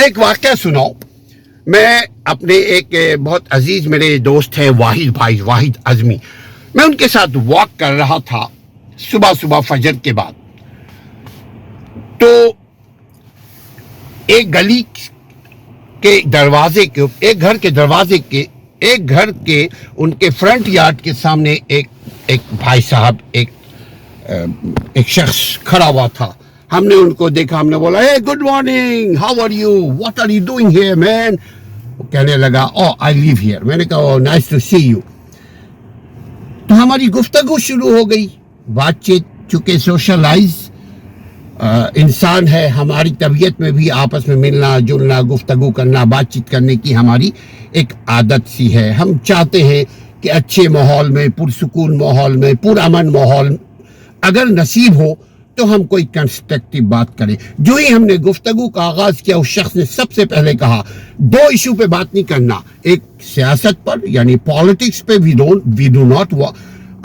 ایک واقعہ سناؤ. میں اپنے ایک بہت عزیز میرے دوست ہیں واحد بھائی، واحد اعظمی، میں ان کے ساتھ واک کر رہا تھا صبح فجر کے بعد. تو ایک گلی کے دروازے کے ایک گھر کے ان کے فرنٹ یارڈ کے سامنے ایک بھائی صاحب ایک شخص کھڑا ہوا تھا. ہم نے ان کو دیکھا، ہم نے بولا hey good morning, how are you, what are you doing here man. وہ کہنے لگا oh I live here. میں نے کہا oh nice to see you. تو ہماری گفتگو شروع ہو گئی، بات چیت. چونکہ سوشلائز انسان ہے، ہماری طبیعت میں بھی آپس میں ملنا جلنا، گفتگو کرنا، بات چیت کرنے کی ہماری ایک عادت سی ہے. ہم چاہتے ہیں کہ اچھے ماحول میں، پرسکون ماحول میں، پرامن ماحول اگر نصیب ہو تو ہم کوئی کنسٹرکٹیو بات کریں. جو ہی ہم نے گفتگو کا آغاز کیا، اس شخص نے سب سے پہلے کہا 2 ایشو پہ بات نہیں کرنا. ایک سیاست پر یعنی پالیٹکس پہ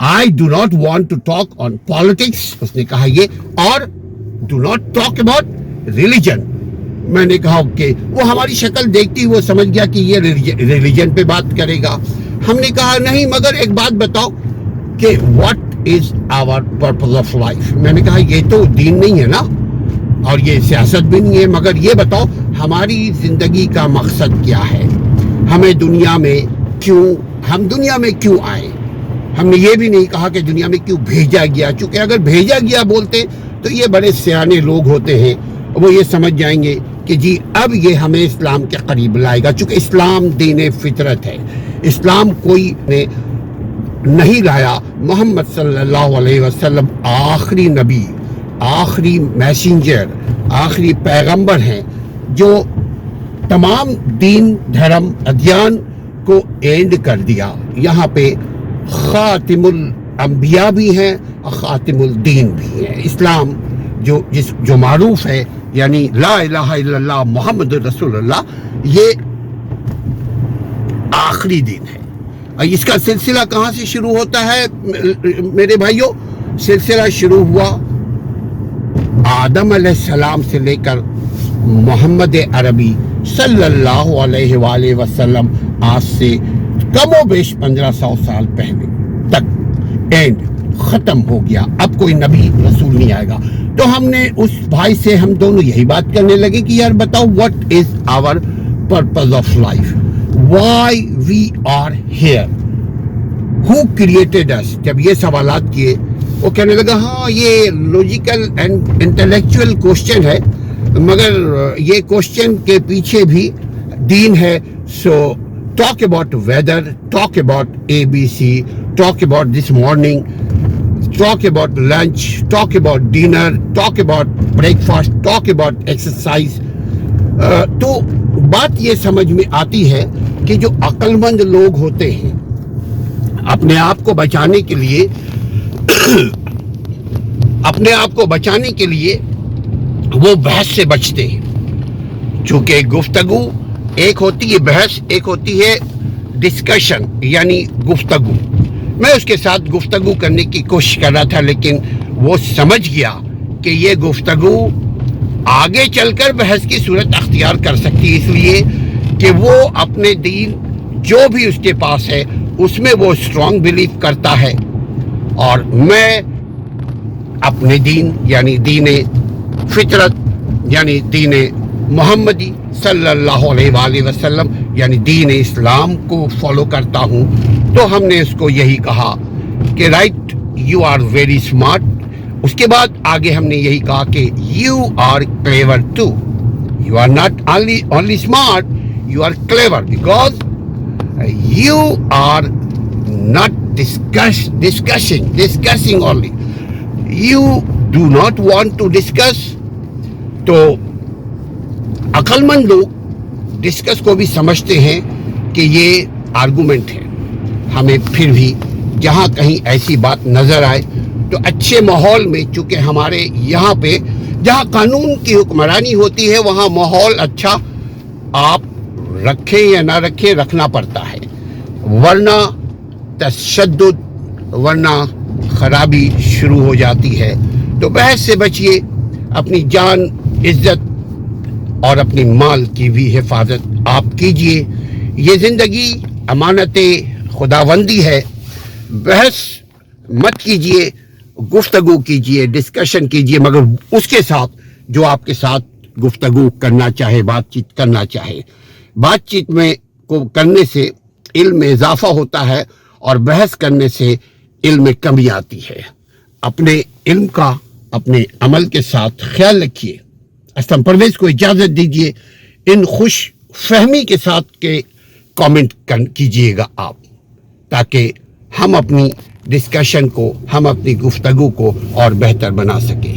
I do not want to talk on politics. اس نے کہا یہ، اور do not talk about religion. میں نے کہا کہ وہ ہماری شکل دیکھتی وہ سمجھ گیا کہ یہ ریلیجن پہ بات کرے گا. ہم نے کہا نہیں، مگر ایک بات بتاؤ کہ what is our purpose of life. میں نے کہا یہ تو دین نہیں ہے نا، اور یہ سیاست بھی نہیں ہے، مگر یہ بتاؤ ہماری زندگی کا مقصد کیا ہے، ہم دنیا میں کیوں آئے. ہم نے یہ بھی نہیں کہا کہ دنیا میں کیوں بھیجا گیا، چونکہ اگر بھیجا گیا بولتے تو یہ بڑے سیانے لوگ ہوتے ہیں، وہ یہ سمجھ جائیں گے کہ جی اب یہ ہمیں اسلام کے قریب لائے گا. چونکہ اسلام دین فطرت ہے، اسلام کوئی نے نہیں لایا. محمد صلی اللہ علیہ وسلم آخری نبی، آخری میسنجر، آخری پیغمبر ہیں جو تمام دین دھرم ادیان کو اینڈ کر دیا. یہاں پہ خاتم الانبیاء بھی ہیں اور خاتم الدین بھی ہیں. اسلام جو معروف ہے یعنی لا الہ الا اللہ محمد رسول اللہ، یہ آخری دین ہے. اس کا سلسلہ کہاں سے شروع ہوتا ہے میرے بھائیوں؟ سلسلہ شروع ہوا آدم علیہ السلام سے لے کر محمد عربی صلی اللہ علیہ وآلہ وسلم آج سے کم و بیش 1500 سال پہلے تک اینڈ ختم ہو گیا. اب کوئی نبی رسول نہیں آئے گا. تو ہم نے اس بھائی سے ہم دونوں یہی بات کرنے لگے کہ یار بتاؤ what is our purpose of life, why we are here, who created us. جب یہ سوالات کیے وہ کہنے لگا ہاں یہ لاجیکل اینڈ انٹلیکچوئل کوشچن ہے، مگر یہ کوشچن کے پیچھے بھی دین ہے. سو talk about weather, talk about ABC, talk about this morning, talk about lunch, talk about dinner, talk about breakfast, talk about exercise. تو بات یہ سمجھ میں آتی ہے کہ جو عقل مند لوگ ہوتے ہیں اپنے آپ کو بچانے کے لیے وہ بحث سے بچتے ہیں. چونکہ گفتگو ایک ہوتی ہے بحث، ایک ہوتی ہے ڈسکشن یعنی گفتگو. میں اس کے ساتھ گفتگو کرنے کی کوشش کر رہا تھا، لیکن وہ سمجھ گیا کہ یہ گفتگو آگے چل کر بحث کی صورت اختیار کر سکتی، اس لیے کہ وہ اپنے دین جو بھی اس کے پاس ہے اس میں وہ اسٹرانگ بلیف کرتا ہے، اور میں اپنے دین یعنی دین فطرت یعنی دین محمدی صلی اللہ علیہ وآلہ وسلم یعنی دین اسلام کو فالو کرتا ہوں. تو ہم نے اس کو یہی کہا کہ right you are very smart. اس کے بعد آگے ہم نے یہی کہا کہ you are clever too. You are not only smart, you are clever because you are not discussing only. You do not want to discuss. تو عقل مند لوگ ڈسکس کو بھی سمجھتے ہیں کہ یہ آرگومنٹ ہے. ہمیں پھر بھی جہاں کہیں ایسی بات نظر آئے تو اچھے ماحول میں، چونکہ ہمارے یہاں پہ جہاں قانون کی حکمرانی ہوتی ہے وہاں ماحول اچھا آپ رکھیں یا نہ رکھیں رکھنا پڑتا ہے، ورنہ تشدد، ورنہ خرابی شروع ہو جاتی ہے. تو بحث سے بچیے، اپنی جان عزت اور اپنی مال کی بھی حفاظت آپ کیجئے. یہ زندگی امانت خداوندی ہے. بحث مت کیجئے, گفتگو کیجئے, ڈسکشن کیجئے, مگر اس کے ساتھ جو آپ کے ساتھ گفتگو کرنا چاہے, بات چیت کرنا چاہے. بات چیت میں کو کرنے سے علم میں اضافہ ہوتا ہے اور بحث کرنے سے علم میں کمی آتی ہے. اپنے علم کا اپنے عمل کے ساتھ خیال رکھیے. اسلم پرویز کو اجازت دیجیے. ان خوش فہمی کے ساتھ کے کامنٹ کیجئے گا آپ, تاکہ ہم اپنی ڈسکشن کو, ہم اپنی گفتگو کو اور بہتر بنا سکیں.